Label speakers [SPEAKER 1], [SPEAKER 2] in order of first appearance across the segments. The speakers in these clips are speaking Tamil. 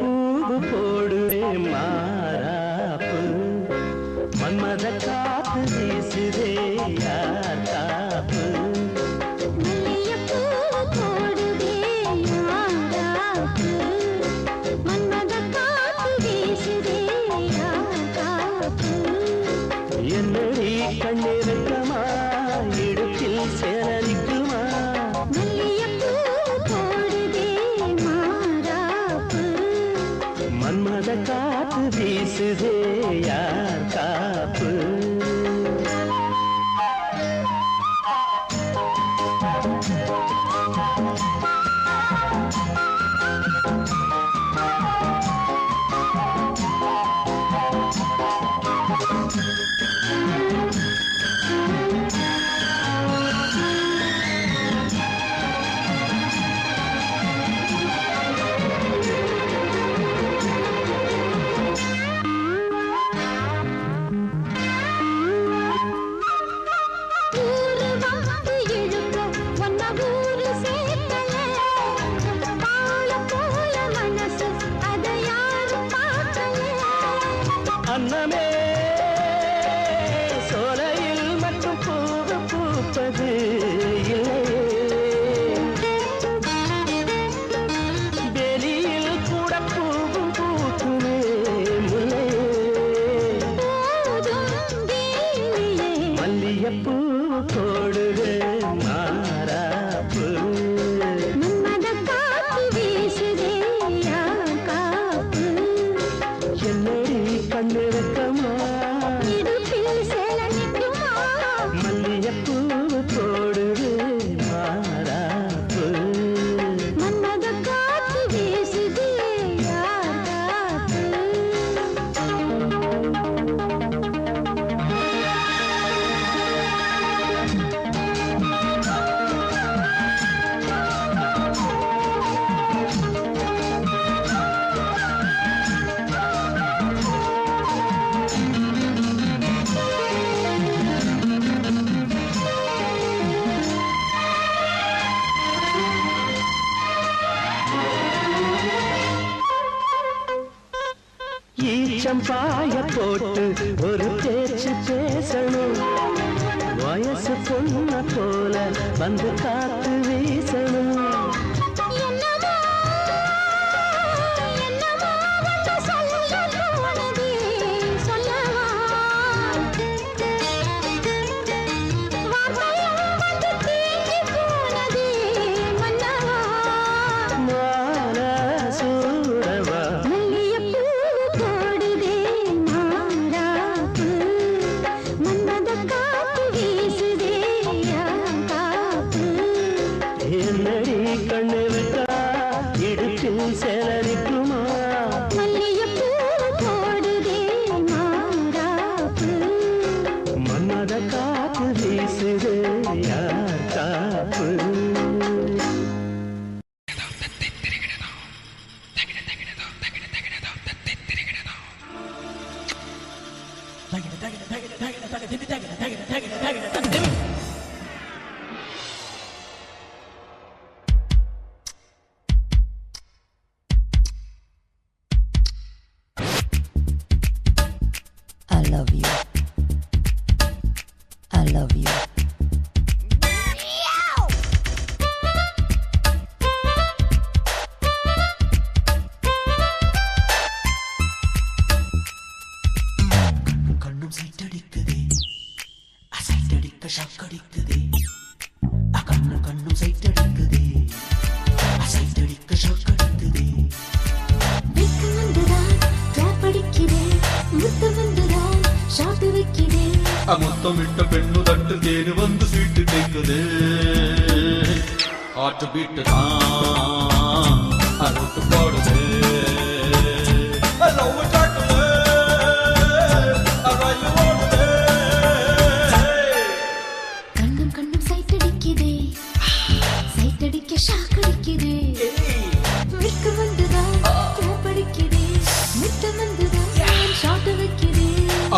[SPEAKER 1] பூவு போடுவே மாறாப்பு மன்மத காத்து வீசுதே யார் காப்பு என்னடி கண்ணிருக்கமா இடுப்பில் சேரலிக்குமா மன்மத காத்து வீசுதே யார் காப்பு அன்னமே சோலையில் மட்டும் பூவு பூப்பது வெளியில் கூட பூவும் பூக்குமே முல்லை மல்லியப்பூ போடுது மாறாப்பு கண்ணிருக்கமா மல்லியப்பூ போடுது மாறாப்பு
[SPEAKER 2] மன்மத காத்து வீசுதே யார் காப்பு
[SPEAKER 1] ஈச்சம்பாய போட்டு ஒரு பேச்சு பேசணும் வயசு பொண்ண போல வந்து காத்து வீசணும் என்னடி கண்ணிருக்கா இடுப்பில் சேலரிக்குமா
[SPEAKER 2] மல்லியப்பூ போடுதே மாறாப்பு
[SPEAKER 1] மன்மத காத்து வீசுதே யார் காப்பு
[SPEAKER 3] I love you. I love you.
[SPEAKER 4] கண்ணும் சைட்டடிக்குதே அசைட்டடிக்க ஷாக்கடிக்குதே கண்ணும் சைட்டடிக்குதே அசைட்டடிக்க ஷாக்கடிக்குதே
[SPEAKER 2] வெக்கு வந்துதான் கிளாப் அடிக்கிறேன் முத்து வந்துதான் ஷாட் வைக்கிறேன்
[SPEAKER 4] முத்தமிட்ட பெண்ணு தட்டு தேனு வந்து சீட்டு கேட்குதே ஆட்டு பீட்டு தான் அறுத்து போடுதே
[SPEAKER 2] கண்ணும் சைட்டடிக்குதே சைட்டடிக்க ஷாக் அடிக்குதே வெக்கு வந்துதான் கிளாப் அடிக்கிறேன் முத்து வந்துதான் ஷாட் வைக்கிறேன்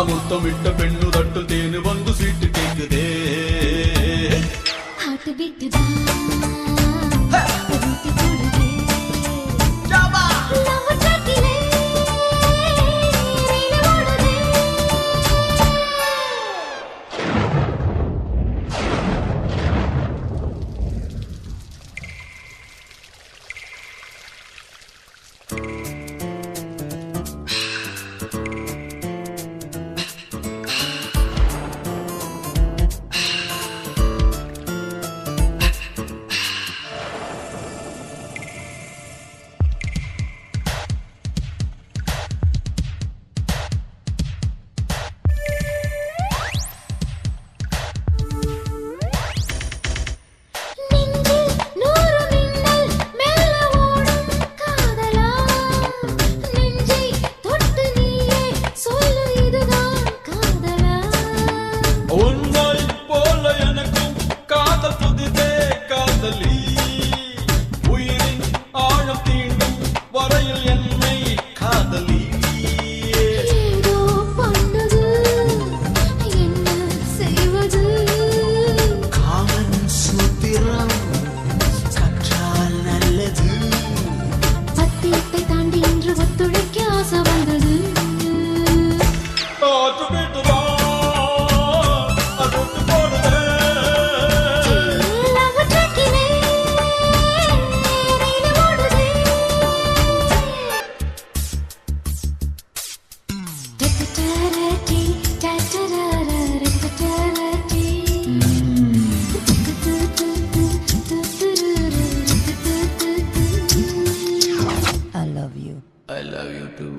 [SPEAKER 4] முத்தமிட்ட பெண்ணு தட்டு தேனு வந்து சீட்டு கேட்குதே
[SPEAKER 2] ஹார்ட் பீட் தான் ரூட் போடுதே லவ் ட்ராக்கில
[SPEAKER 4] காதலி
[SPEAKER 2] ஏதோ பண்ணது என்ன செய்வது
[SPEAKER 3] காமன் சூத்திரம் கற்றால் நல்லது
[SPEAKER 2] சத்தியத்தை தாண்டி இன்று ஒத்துழைக்க ஆசை வந்தது லவ் ட்ராக்கிலே ரயில் ஓடுதே டட்டரட்டி டட்டரரரட்டரட்டி
[SPEAKER 3] I love you.
[SPEAKER 4] I love you too.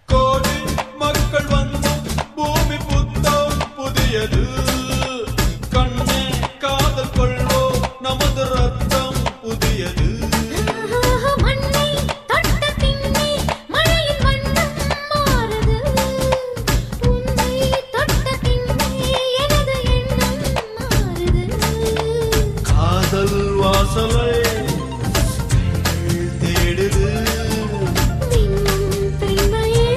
[SPEAKER 4] கோடி மக்கள் வந்து பூமி புத்தம் புதியது கண்ணே காதல் கொள்வோ நமது ரத்தம் புதியது
[SPEAKER 2] மண்ணை தொட்ட பின்னே மழையின் வண்ணம் மாறுது உன்னை தொட்ட பின்னே எனது எண்ணம் மாறுது
[SPEAKER 4] காதல் வாசலை தேடுது
[SPEAKER 2] மின்னும் பெண்மையே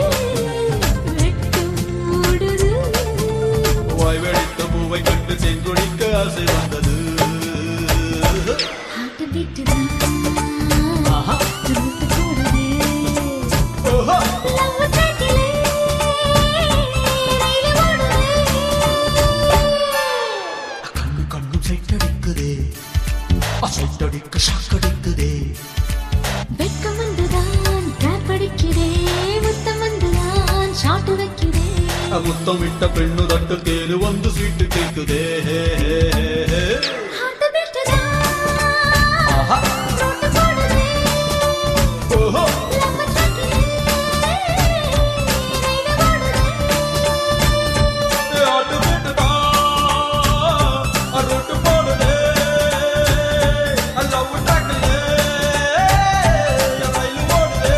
[SPEAKER 2] வெட்கம் ஓடுது
[SPEAKER 4] வாய் வெடித்த பூவை கண்டு செங்கொடிக்க ஆசை வந்தது
[SPEAKER 2] ஹார்ட் பீட்டுதான் துருத்து போடுதே
[SPEAKER 4] ஓஹோ
[SPEAKER 2] லவ் ட்ராக்கிலே ரயில் ஓடுதே
[SPEAKER 3] கண்ணும் சைட்டடிக்குதே அசைட்டடிக்க ஷாக்கடிக்குதே
[SPEAKER 2] வெட்கம் வந்துதான் ட்ராப் அடிக்கிறே முத்தம் வந்துதான் ஷாட் வைக்கிறே
[SPEAKER 4] முத்தமிட்ட பெண்ணு தட்டு தேனு வந்து சீட்டு கேட்குதே
[SPEAKER 2] ஹார்ட் பீட்டுதான்
[SPEAKER 4] ஆஹா
[SPEAKER 2] துருத்து போடுதே
[SPEAKER 4] ஓஹோ
[SPEAKER 2] லவ் ட்ராக்கிலே ரயில் ஓடுதே
[SPEAKER 4] ஆட்டு போட்டுதா அருட்டு போடுதே லவ் டாக்கலே ரயில் ஓடுதே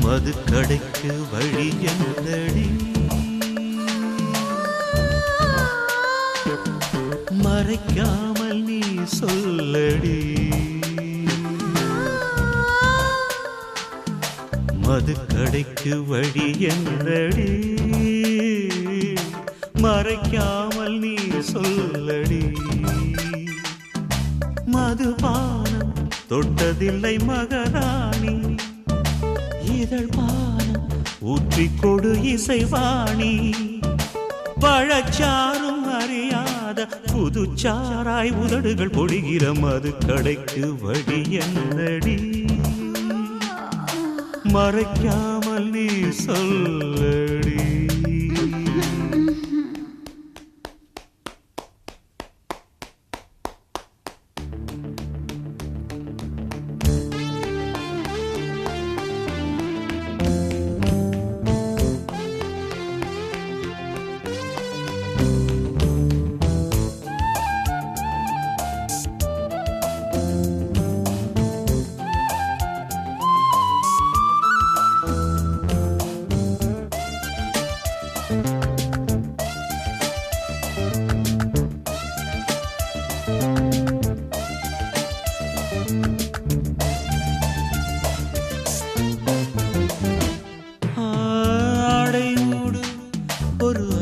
[SPEAKER 1] மதுக்கடைக்கு வழி என்னடி மறைக்காமல் நீ சொல்லடி மதுக்கடைக்கு வழி என்னடி மறைக்காமல் நீ சொல்லடி மதுபானம் தொட்டதில்லை மகராணி இதழ் பானம் ஊற்றிக் கொடு இசைவாணி பழச்சாரும் அறியாத புதுச்சாராய் உதடுகள் பொழிகிற மது கடைக்கு வழி என்னடி மறைக்காமல் நீ சொல்லடி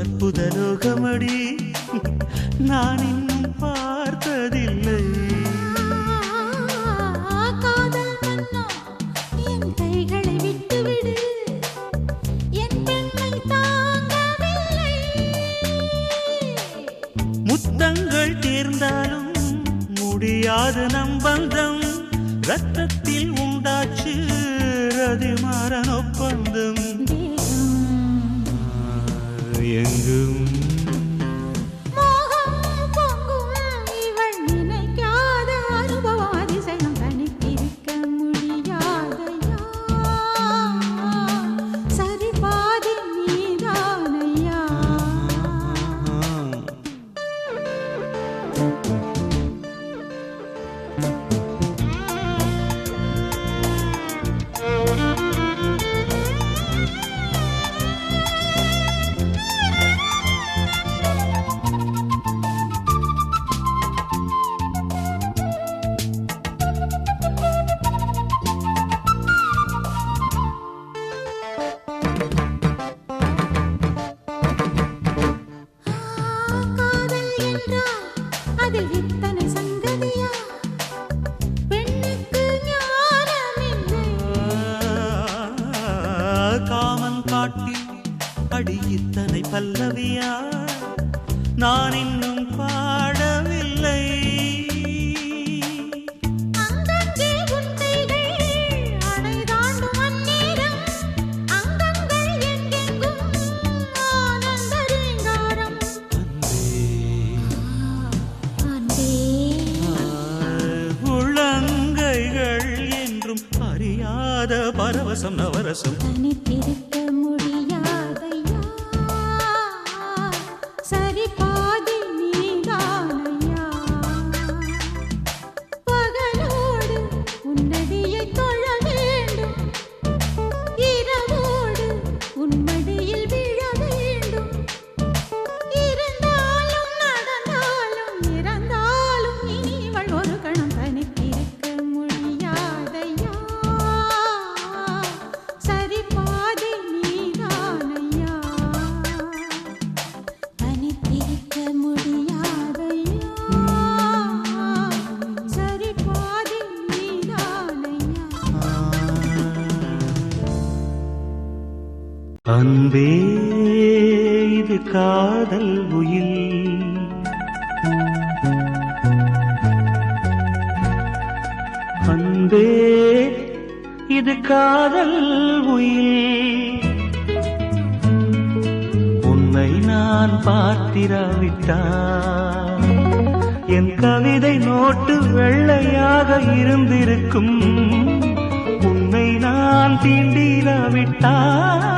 [SPEAKER 1] அற்புதலோகமடி நான் இன்னும் பார்த்ததில்லை.
[SPEAKER 2] காதல் மன்னா என் கைகளை விட்டுவிடு, என் பெண்மை தாங்கவில்லை.
[SPEAKER 1] முத்தங்கள் தேர்ந்தாலும் முடியாது நம் பந்தம், ரத்தத்தில் உண்டாச்சு ரதிமாறன் ஒப்பந்தம். எங்கும்
[SPEAKER 2] மோகம் பொங்கும் இவள் நினைக்காத அனுபவ அதிசயம் தனித்திருக்க முடியாதையா. சரி
[SPEAKER 1] காமன் காட்டி அடி இத்தனை பல்லவியா நான் இன்னும் பாடவில்லை.
[SPEAKER 2] அங்கங்கே குட்டைகள் அணை தாண்டும் அந்நேரம் அங்கங்கள் எங்கெங்கும் ஆனந்த ரீங்காரம். அன்பே
[SPEAKER 1] உள்ளங்கைகள் என்றும் அறியாத பரவசம் நவரசம்.
[SPEAKER 2] தனித்திருக்க முடியாதையா சரி பாதி நீதானையா. பகலோடு உன்னடியை தொழ வேண்டும் இரவோடு உன்மடியில் விழ வேண்டும். இருந்தாலும் நடந்தாலும் இறந்தாலும் இனிவள் ஒரு கணம் தனித்திருக்க முடியாதையா சரி பாதி நீதானையா. தனித்திருக்க முடியாதையா சரி பாதி நீதானையா.
[SPEAKER 1] அன்பே இது காதல் உயில், அன்பே இது காதல் உயில். உன்னை நான் பார்த்திராவிட்டால் என் கவிதை நோட்டு வெள்ளையாக இருந்திருக்கும். உன்னை நான் தீண்டிராவிட்டால்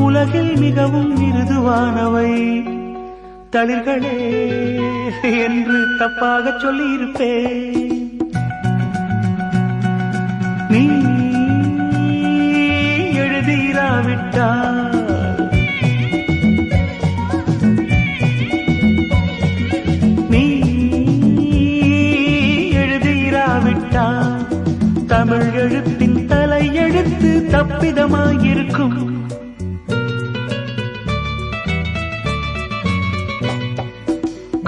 [SPEAKER 1] உலகில் மிகவும் மிருதுவானவை தளிர்களே என்று தப்பாக சொல்லியிருப்பேன். நீ எழுதிராவிட்டால் நீ எழுதிராவிட்டால் தமிழ் எழுத்தின் தலை எழுத்து தப்பிதமாயிருக்கும்.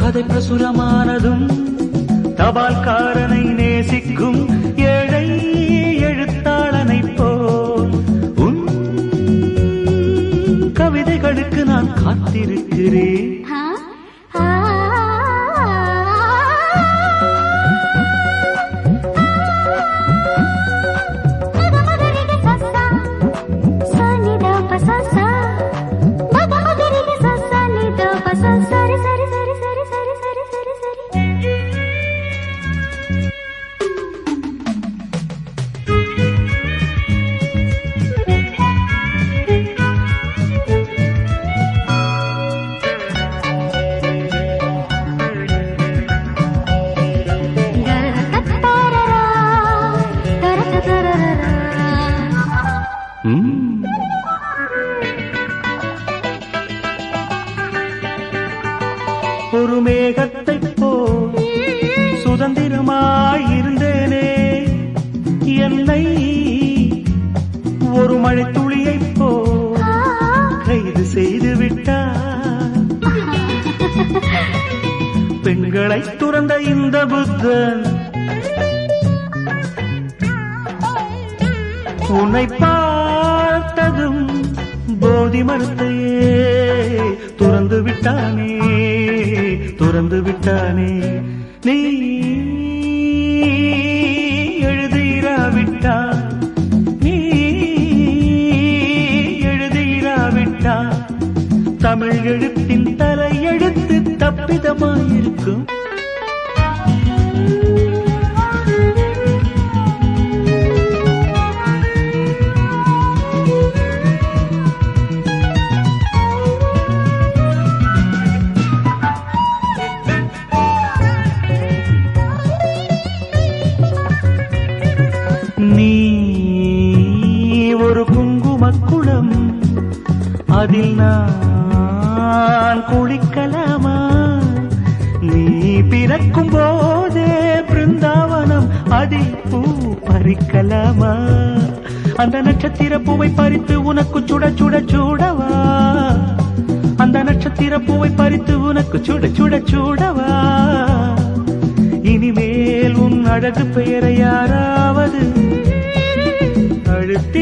[SPEAKER 1] கதை பிரசுரமானதும் தபால்காரனை நேசிக்கும் ஏழை எழுத்தாளனை போல் உன் கவிதைகளுக்கு நான் காத்திருக்கிறேன். ஒரு மேகத்தைப் போல் சுதந்திரமாயிருந்தேனே, என்னை ஒரு மழை துளியைப் போல் கைது செய்து விட்டார். பெண்களை துறந்த இந்த புத்தன் உன்னை பார்த்ததும் போதி மரத்தையே துறந்து விட்டானே, துறந்து விட்டானே. நீ எழுதிராவிட்டால் நீ எழுதிராவிட்டால் தமிழ் எழுத்தின் தலை எழுத்து தப்பிதமாயிருக்கும். நீ ஒரு குங்குமக்குளம், அதில் நான் குளிக்கலாமா? நீ பிறக்கும் போதே பிருந்தாவனம், அதில் பூ பறிக்கலாமா? அந்த நட்சத்திர பூவை பறித்து உனக்கு சுட சுட சூடவா? அந்த நட்சத்திர பூவை பறித்து உனக்கு சுட சுட சூடவா? இனிமேல் உன் அழகு பெயரை யாராவது அழுத்தி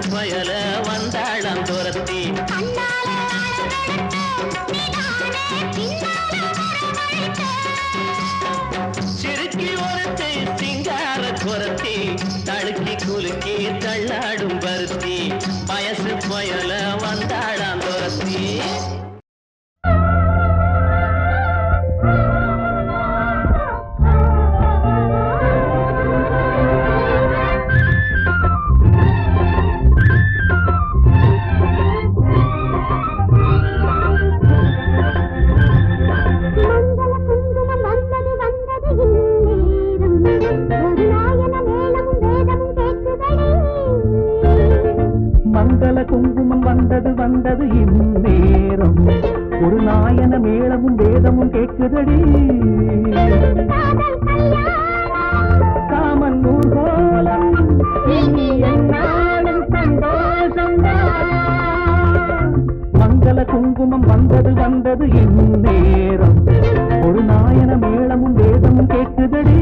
[SPEAKER 5] வயசு பயல வந்தாளாம் துரத்தி சிறுக்கி ஒருத்தை சிங்கார குரத்தி தழுக்கி குலுக்கி தள்ளாடும் பருத்தி வயசு பயல வந்தாளாம் துரத்தி
[SPEAKER 1] மங்கள குங்குமம் வந்தது வந்தது இந்நேரம் ஒரு நாயன மேளமும் வேதமும் கேட்குதடி காமன் ஊர்கோலம் இனி என்னாலும் சந்தோஷம்தான் மங்கள குங்குமம் வந்தது வந்தது இந்நேரம் ஒரு நாயன மேளமும் வேதமும் கேட்குதடி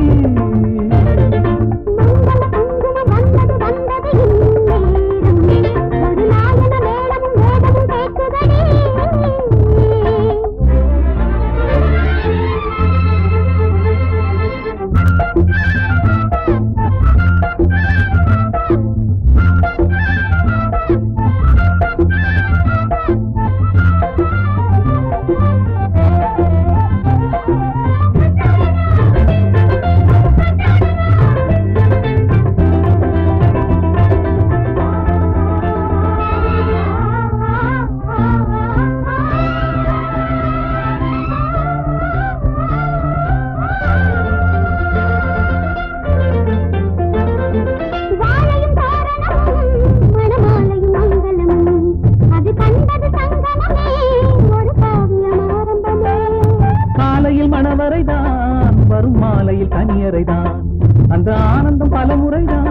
[SPEAKER 1] மணவரைதான் வரும் மாலையில் கனியரைதான் அந்த ஆனந்தம் பல முறைதான்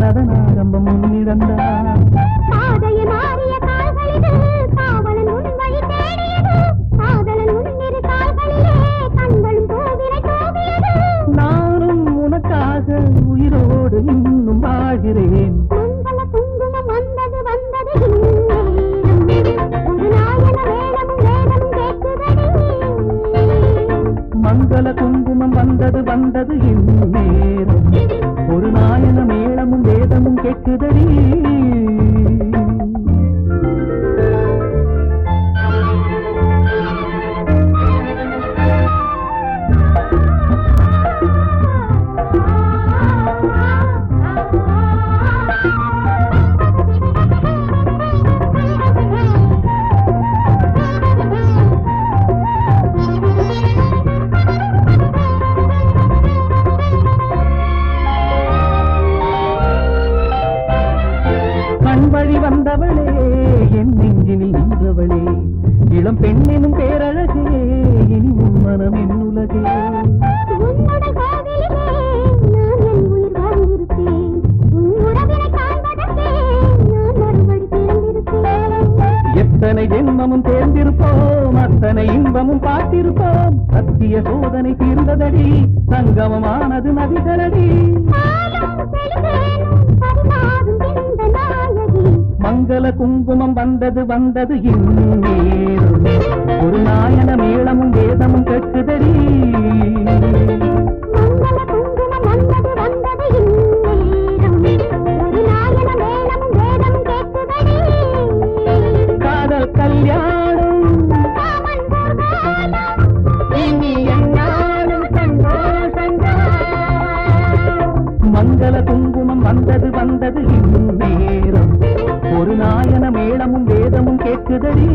[SPEAKER 1] அதன் ஆரம்பம் முன்னிடந்தான் நானும் உனக்காக உயிரோடு இன்னும் வாழ்கிறேன் மங்கள குங்குமம் வந்தது வந்தது இந்நேரம் ஒரு நாயன மேளமும் வேதமும் கேட்குதடி வழி வந்தவளே என் நெஞ்சினில் நின்றவளே இளம் பெண்ணினும் பேரழகே இனி உன் மனம் என் உலகே எத்தனை ஜென்மமும் தேர்ந்திருப்போம் அத்தனை இன்பமும் பார்த்திருப்போம் சத்திய சோதனை தீர்ந்ததடி சங்கமமானது நதிகளடி மங்கள குங்குமம் வந்தது வந்தது இந்நேரம் ஒரு நாயன மேளமும் வேதமும் கேட்குதடி காதல் கல்யாணம் இனி என்னாலும் சந்தோஷங்கள் மங்கள குங்குமம் வந்தது வந்தது இந்நேரம் ஒரு நாயன மேளமும் வேதமும் கேட்குதடி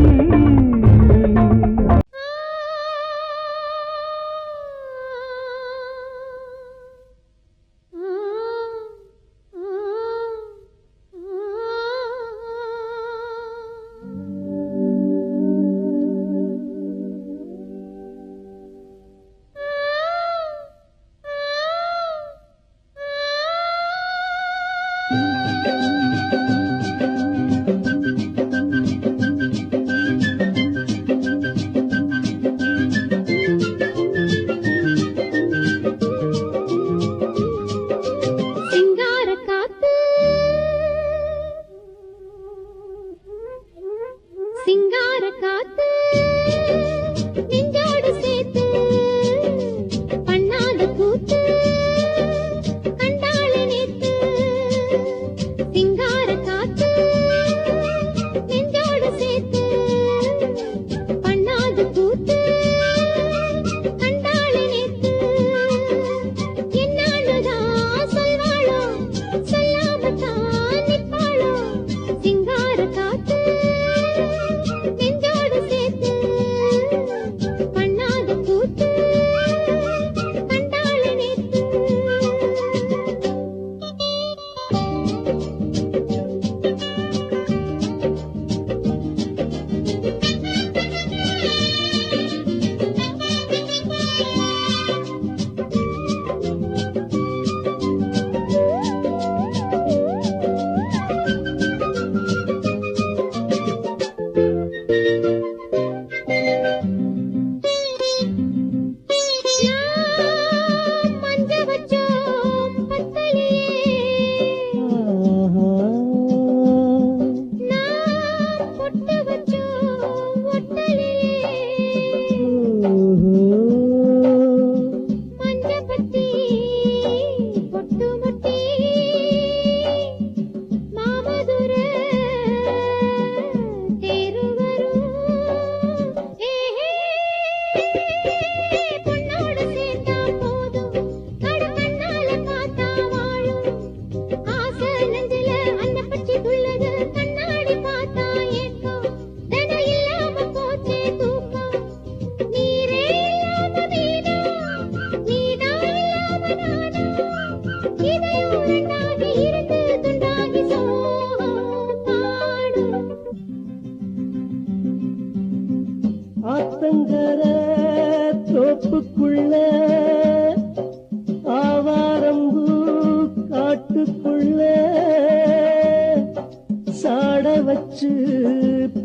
[SPEAKER 1] வச்சு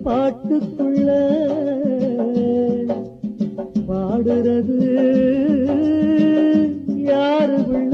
[SPEAKER 1] பாட்டுக்குள்ள பாடுறது யாரு உள்ள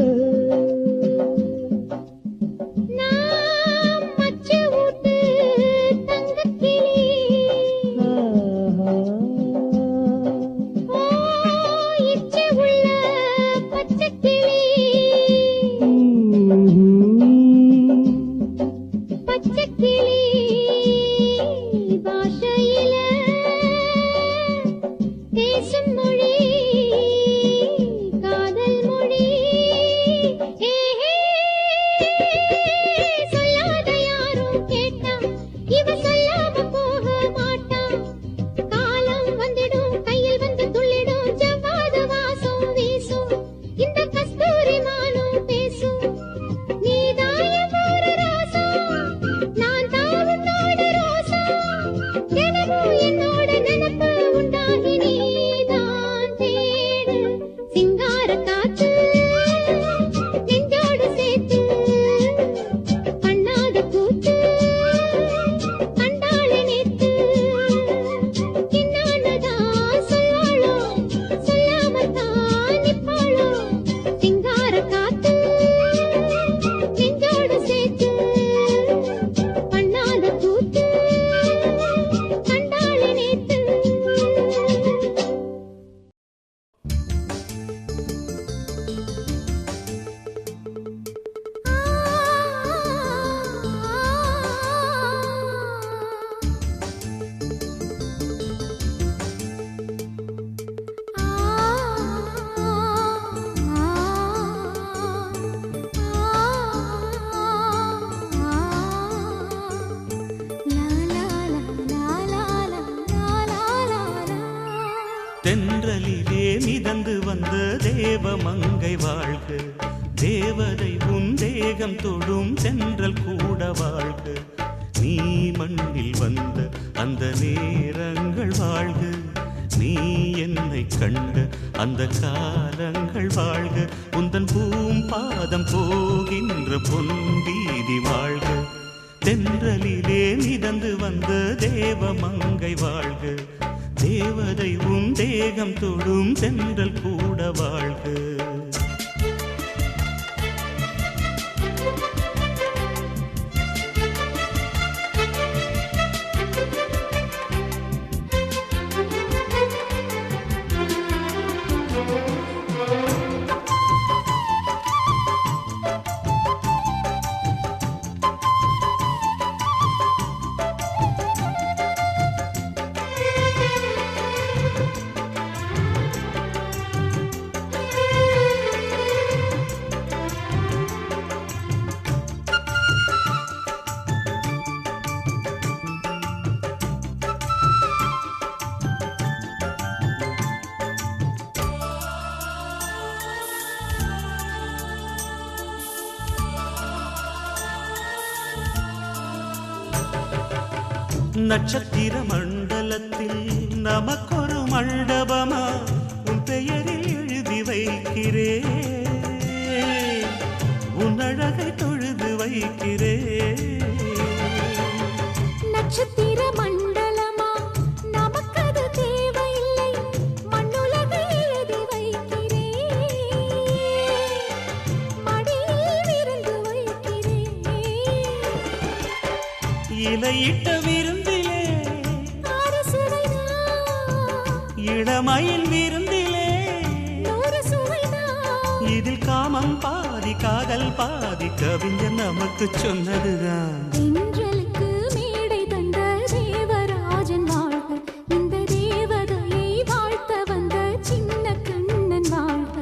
[SPEAKER 6] தென்றலிலே மிதந்து வந்த தேவமங்கை வாழ்க, தேவதை உன் தேகம் தொடும் தென்றல் கூட வாழ்க. நீ மண்ணில் வந்த அந்த நேரங்கள் வாழ்க, நீ என்னை கண்ட அந்த காலங்கள் வாழ்க. உந்தன் பூம்பாதம் போகின்ற பொன் வீதி வாழ்க. தென்றலிலே மிதந்து வந்த தேவமங்கை வாழ்க, தேவதை உன் தேகம் தொடும் தென்றல் கூட வாழ்க. நட்சத்திர மண்டலத்தில் நமக்கொரு மண்டபமா உன் பெயரில் எழுதி வைக்கிறேன், உன் அழகை தொழுது வைக்கிறேன்.
[SPEAKER 2] நட்சத்திர மண்டலமா நமக்கது தேவையில்லை, மண்ணுலகை எழுதி வைக்கிறேன், மடியில் விருந்து வைக்கிறேன்.
[SPEAKER 6] இலையிட்ட விருந்திலே இளமயில் விருந்திலே இதில் காமம் பாதி காதல் பாதி கவிஞர் நமக்கு சொன்னதுதான்.
[SPEAKER 2] தென்றலுக்கு மேடை தந்த தேவராஜன் வாழ்க, இந்த தேவதையை வாழ்த்த வந்த சின்ன கண்ணன் வாழ்க.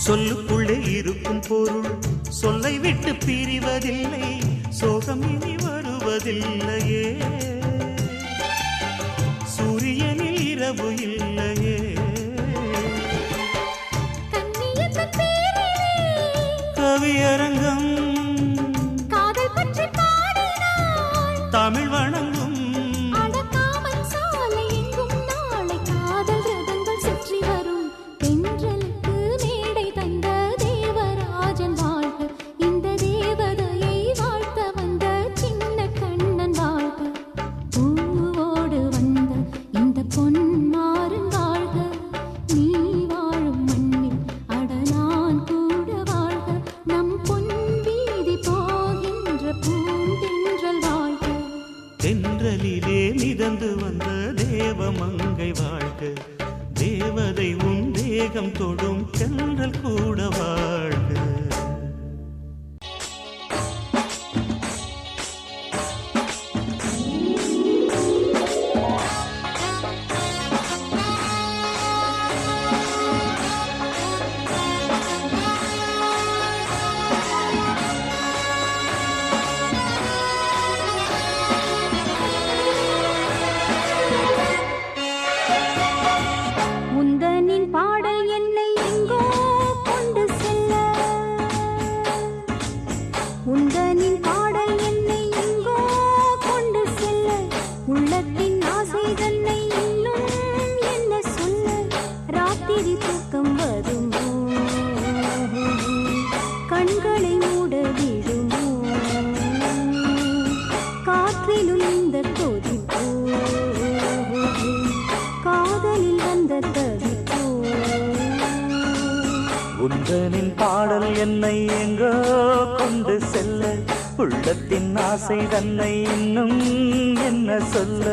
[SPEAKER 6] சொல்லுக்குள்ளே இருக்கும் பொருள் சொல்லை விட்டு பிரிவதில்லை, சோகம் இனி வருவதில்லையே, சூரியனில் இரவு இல்லையே. கவியரங்கம்
[SPEAKER 2] காதல் பற்றி பாடினாள்,
[SPEAKER 6] தமிழ் வணங்கும்
[SPEAKER 2] அடக்காமல் சாலை எங்கும் நாளை காதல் ரதங்கள் சுற்றி வரும். தென்றலுக்கு மேடை தந்த தேவராஜன் வாழ்க, இந்த தேவதையை வாழ்த்த வந்த சின்ன கண்ணன் வாழ்க. பூவோடு வந்த இந்த பொன்மாறன் வாழ்க, நீ வாழும் மண்ணில் அட நான் கூட வாழ்க. நம் பொன் வீதி போகின்ற பூந்தென்றல் வாழ்க.
[SPEAKER 6] தென்றலிலே மிதந்து வந்த தேவமங்கை வாழ்க, தேவதை உன் தேகம் தொடும் தென்றல் கூட வாழ்க.
[SPEAKER 2] உந்தனின் பாடல் என்னை எங்கோ கொண்டு செல்ல, உந்தனின் பாடல் என்னை எங்கோ கொண்டு செல்ல, உள்ளத்தின் ஆசை தன்னை இன்னும் என்ன சொல்ல. ராத்திரி தூக்கம் வருமோ, கண்களை மூட விடுமோ, காற்றிலும் இந்த கொதிப்போ, காதலில் வந்த தவிப்போ.
[SPEAKER 1] உந்தனின் பாடல் என்னை எங்கோ கொண்டு செல்ல, உள்ளத்தின் ஆசை தன்னை இன்னும் என்ன சொல்ல.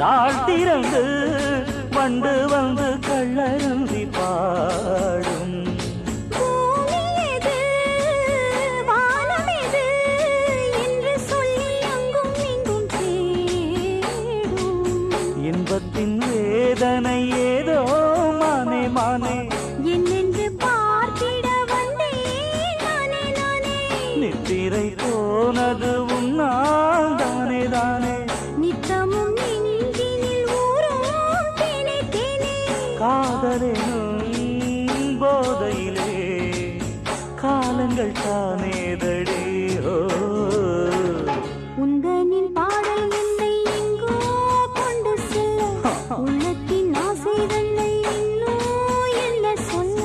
[SPEAKER 1] தாழ்த்திறந்து வண்டு வந்து கள்ளருந்தி பாடும்.
[SPEAKER 2] பூமி எது, வானம் எது என்று சொல்லி அங்கும் இங்கும் தேடும்.
[SPEAKER 1] இன்பத்தின் வேதனை ஏதோ மானே மானே,
[SPEAKER 2] என்னென்று பார்த்திட வந்தேன் நானே நானே.
[SPEAKER 1] நித்திரை போனது உன்னால் தானே தானே.
[SPEAKER 2] நித்தமும் நெஞ்சினில் ஊறும் தேனே தேனே.
[SPEAKER 1] காதலெனும் போதையிலே காலங்கள் தானேதடி. ஓ
[SPEAKER 2] உந்தனின் பாடல் என்னை எங்கோ கொண்டு செல்ல, உள்ளத்தின் ஆசை தன்னை இன்னும் என்ன சொல்ல.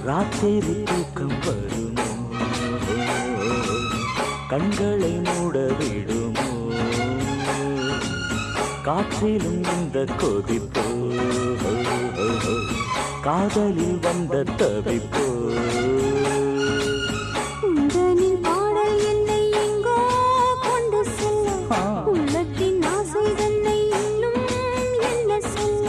[SPEAKER 1] ராத்திரி தூக்கம் வருமோ, கண்களை மூட விடுமோ, காற்றிலும் இந்த கொதிப்போ, காதலில் வந்த தவிப்போ.
[SPEAKER 2] உந்தனின் பாடல் என்னை எங்கோ கொண்டு செல்ல, உள்ளத்தின் ஆசை தன்னை இன்னும் என்ன சொல்ல.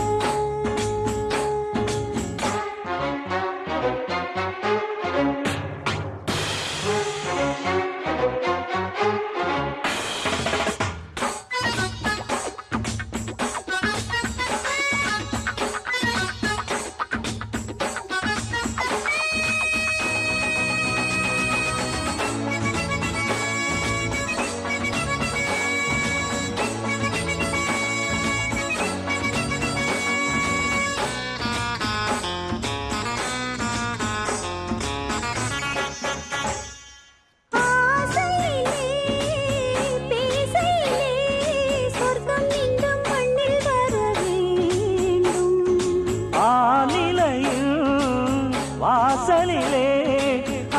[SPEAKER 1] வாசலிலே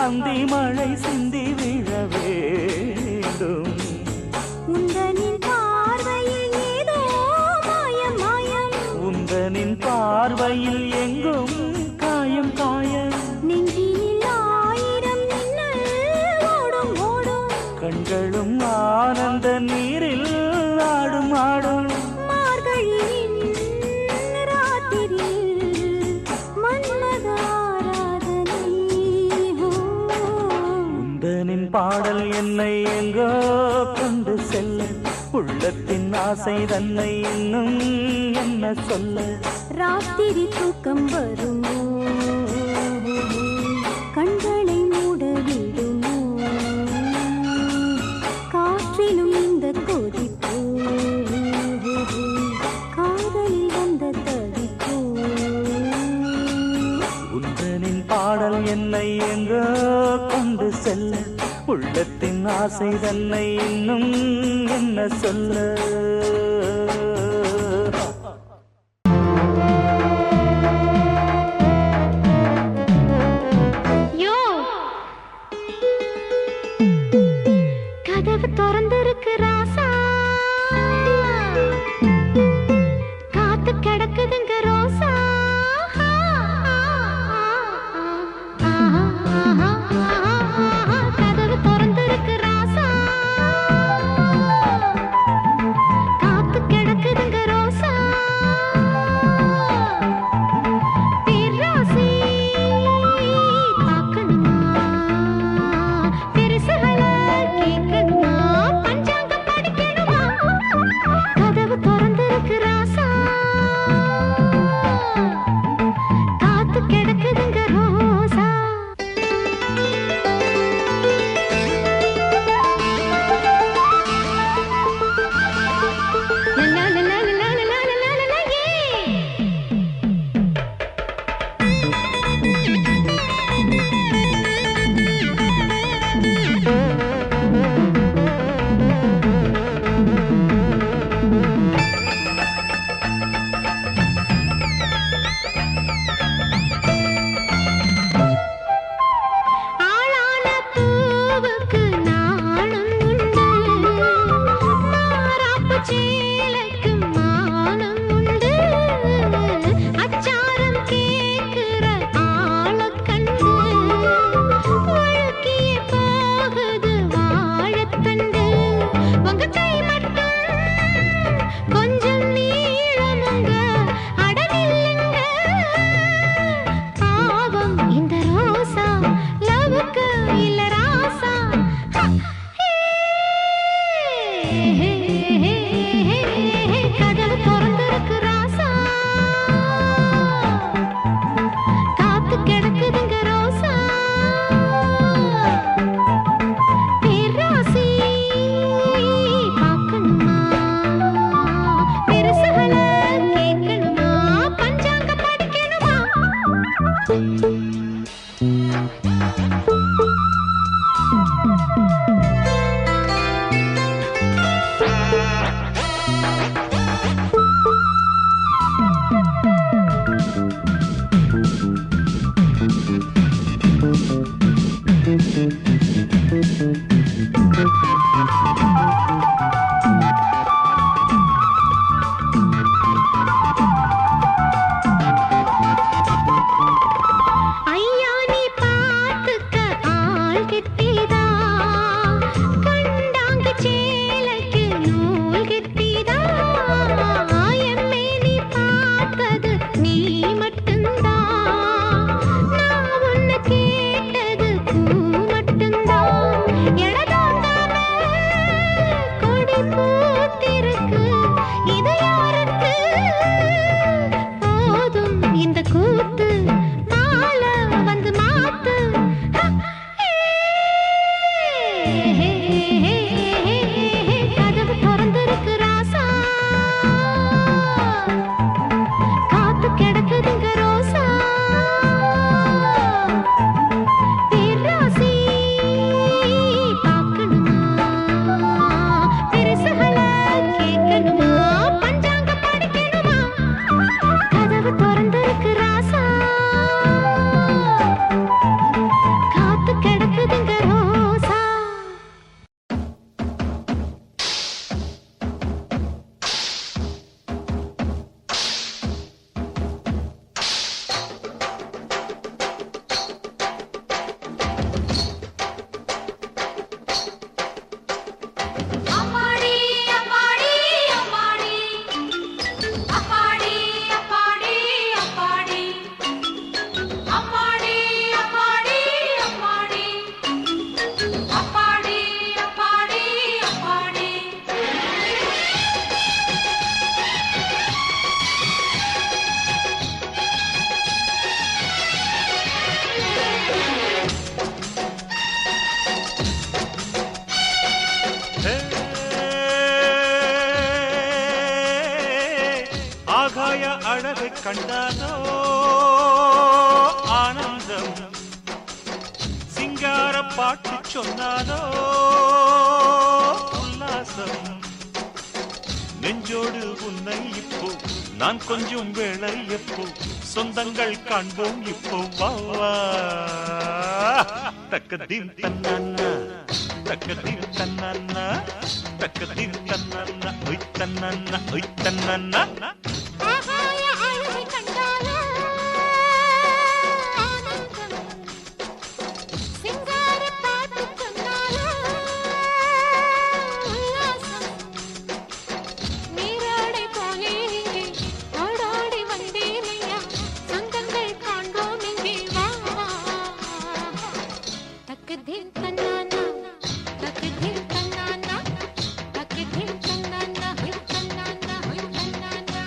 [SPEAKER 1] அந்தி மழை சிந்தி விழ வேண்டும்.
[SPEAKER 2] உந்தனின் பார்வையில் ஏதோ மாயம் மாயம்.
[SPEAKER 1] உன் உந்தனின் பார்வையில் எங்கும் காயம் காயம்
[SPEAKER 2] நெஞ்சில் ஆயிரம் மின்னல் ஓடும் ஓடும்
[SPEAKER 1] கண்களும் ஆனந்த நீரில் ஆடும் ஆடும்
[SPEAKER 2] மார்கழியின் ராத்திரியில் மன்மத ஆராதனை
[SPEAKER 1] உந்தனின் பாடல் என்னை எங்கோ கொண்டு செல்ல உள்ளத்தின் ஆசை தன்னை இன்னும் என்ன சொல்ல
[SPEAKER 2] ராத்திரி தூக்கம் வருமோ கண்களை மூட விடுமோ காற்றிலும் இந்த கொதிப்போ காதலில் வந்த தவிப்போ
[SPEAKER 1] உந்தனின் பாடல் என்னை எங்கோ கொண்டு செல்ல உள்ளத்தின் ஆசை தன்னை இன்னும் என்ன சொல்ல
[SPEAKER 2] யோ கதவு திறந்திருக்கு ராசா காத்து கிடக்குதுங்க ரோசா கதவு திறந்திருக்கு ராசா
[SPEAKER 6] ஆகாய அழகை கண்டானோ ஆனந்தம் சிங்கார பாட்டு சொன்னானோ உல்லாசம் நெஞ்சோடு உன்னை இப்போ நான் கொஞ்சம் வேளை எப்போ சொந்தங்கள் காண்போம் இப்போ வா தக்கதீம் தன்னானா தக்கதீம் தன்னானா தக்கதீம் தன்னானா ஒய் தன்னானா ஒய் தன்னானா
[SPEAKER 2] ஆகாய அழகை கண்டாலோ ஆனந்தம் சிங்கார பாட்டு சொன்னாலோ உல்லாசம் நீராடை போலே இங்கே ஓடோடி வந்தேனையா சொந்தங்கள் காண்போம் இங்கே வா தக்கதீம் தன்னானா தக்கதீம் தன்னானா தக்கதீம் தன்னானா ஹொய் தன்னானா ஹொய் தன்னானா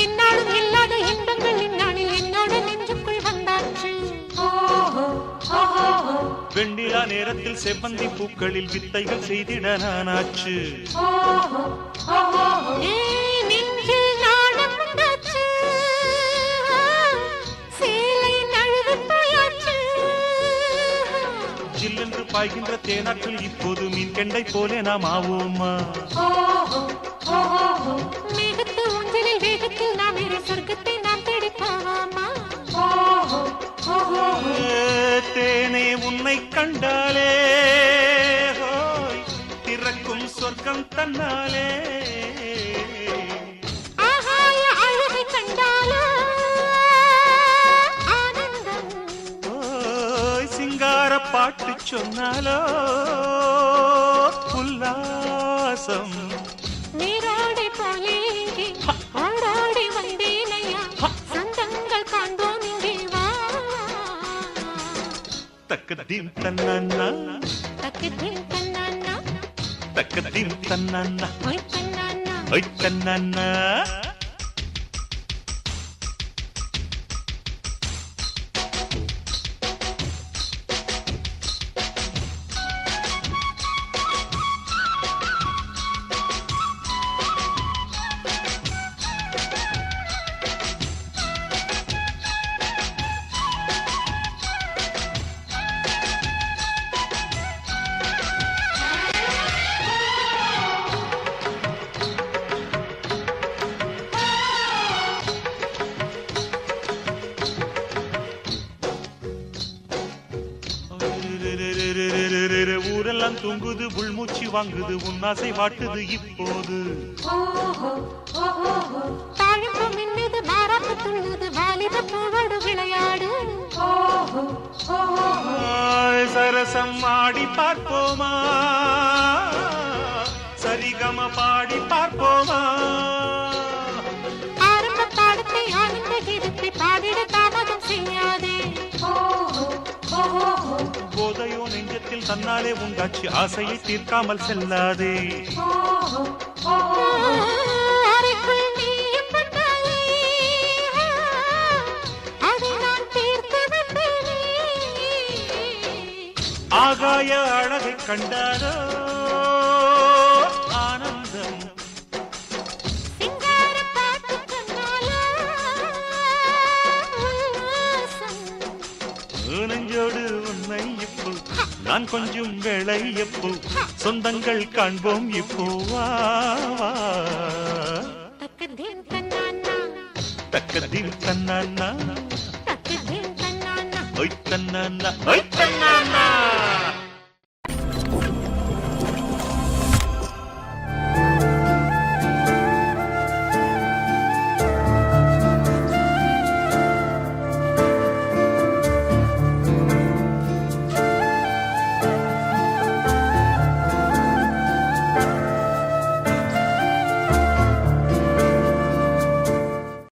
[SPEAKER 2] என்னாலும் இல்லாத இன்பங்கள் இந்நாளில் என்னோட நெஞ்சுக்குள் வந்தாச்சு
[SPEAKER 6] வெண்ணிலா நேரத்தில் செவ்வந்தி பூக்களில் வித்தைகள் செய்திட நானாச்சு
[SPEAKER 2] நெஞ்சில் நாணம் உண்டாச்சு சேலை நழுவி போயாச்சு
[SPEAKER 6] ஜில்லென்று பாய்கின்ற தேனாற்றில் இப்போது மீன் கெண்டை போலே நாம் ஆவோமா
[SPEAKER 2] மேகத்து ஊஞ்சலில் வேகத்தில் நாம் இரு சொர்க்கத்தை நாம் தேடிப் போவோமா
[SPEAKER 6] தேனே உன்னை கண்டாலே ஹோய் திறக்கும் சொர்க்கம் தன்னாலே
[SPEAKER 2] ஆகாய அழகை கண்டாலோ ஆனந்தம்
[SPEAKER 6] ஓய் சிங்கார பாட்டு சொன்னாலோ உல்லாசம்
[SPEAKER 2] நீராடை போலே இங்கே ஓடோடி வந்தேனையா சொந்தங்கள் காண்போம் இங்கே வா
[SPEAKER 6] தக்கதீம் தன்னானா
[SPEAKER 2] தக்கதீம் தன்னானா
[SPEAKER 6] தக்கதீம் தன்னானா
[SPEAKER 2] ஹொய் தன்னானா
[SPEAKER 6] ஒய் தன்னானா ஊரெல்லாம் தூங்குது உள்மூச்சு வாங்குது உன்னாசை வாட்டுது இப்போது
[SPEAKER 2] தாழம்பு மின்னுது மாறாப்பு துள்ளுது வாலிப பூவோடு விளையாடு
[SPEAKER 6] சரசம் ஆடி பார்ப்போமா சரிகம பாடி பார்ப்போமா
[SPEAKER 2] ஆரம்ப பாடத்தை ஆனந்த கீதத்தை பாடிட தாமதம் செய்யாதே
[SPEAKER 6] போதையோ நெஞ்சத்தில் தன்னாலே உண்டாச்சு ஆசையை தீர்க்காமல் செல்லாதே
[SPEAKER 2] அறைக்குள் நீயும் வந்தாலே அதை நான் தீர்த்து விட்டேனே
[SPEAKER 6] ஆகாய அழகை கண்டாரோ ஆனந்தம்
[SPEAKER 2] சிங்கார பாட்டு சொன்னாலோ உல்லாசம்
[SPEAKER 6] நெஞ்சோடு உன்னை இப்போ நான் கொஞ்சம் வேளை எப்போ சொந்தங்கள் காண்போம் இப்போ வா வா
[SPEAKER 2] தக்கதீம் தன்னானா
[SPEAKER 6] தக்கதீம் தன்னானா
[SPEAKER 2] தக்கதீம் தன்னானா
[SPEAKER 6] ஒய் தன்னானா ஒய் தன்னானா